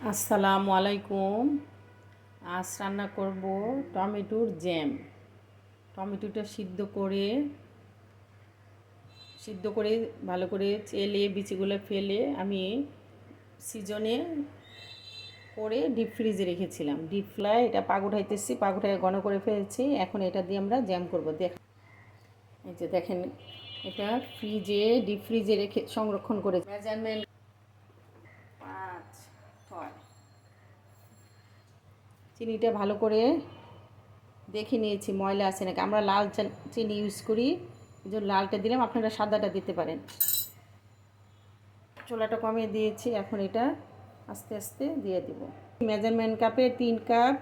আসসালামু আলাইকুম। আজ রান্না করব টমেটোর জ্যাম। টমেটোটা সিদ্ধ করে ভালো করে চেলে বিচিগুলো ফেলে আমি সিজনে করে ডিপ ফ্রিজে রেখেছিলাম। ডিপ ফ্রাই এটা পাক উঠাইতেছি, পাক উঠাই ঘন করে ফেলেছি। এখন এটা দিয়ে আমরা জ্যাম করব। এই যে দেখেন, এটা ডিপ ফ্রিজে রেখে সংরক্ষণ করে মেজারমেন্ট 5-6 চিনিটা ভালো করে দেখে নিয়েছি ময়লা আছে নাকি। আমরা লাল চিনি ইউজ করি, এই জন্য লালটা দিলাম, আপনারা সাদাটা দিতে পারেন। চুলাটা কমিয়ে দিয়েছি, এখন এটা আস্তে আস্তে দিয়ে দিব। মেজারমেন্ট কাপে 3 কাপ,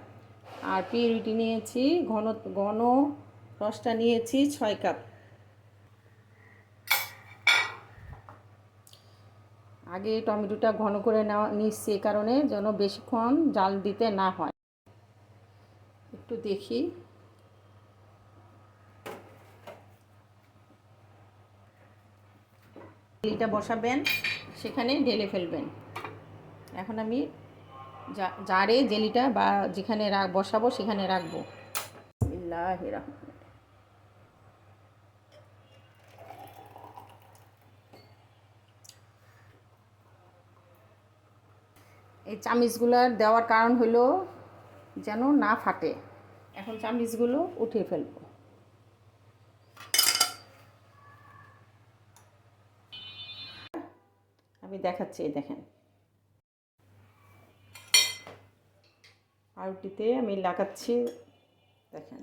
আর পিউরিটি নিয়েছি, ঘন ঘন রসটা নিয়েছি 6 কাপ। আগে টমেটোটা ঘন করে নিচ্ছি, এ কারণে যেন বেশিক্ষণ জাল দিতে না হয়। একটু দেখি, জেলিটা বসাবেন, সেখানে ঢেলে ফেলবেন। এখন আমি জারে জেলিটা বা যেখানে বসাবো সেখানে রাখবো। বিসমিল্লাহির রহমানির রহিম। এই চামিচগুলোর দেওয়ার কারণ হলো যেন না ফাটে। এখন চামিচগুলো উঠিয়ে ফেলবো। আমি দেখাচ্ছি, এই দেখেন, পাউরুটিতে আমি লাগাচ্ছি, দেখেন।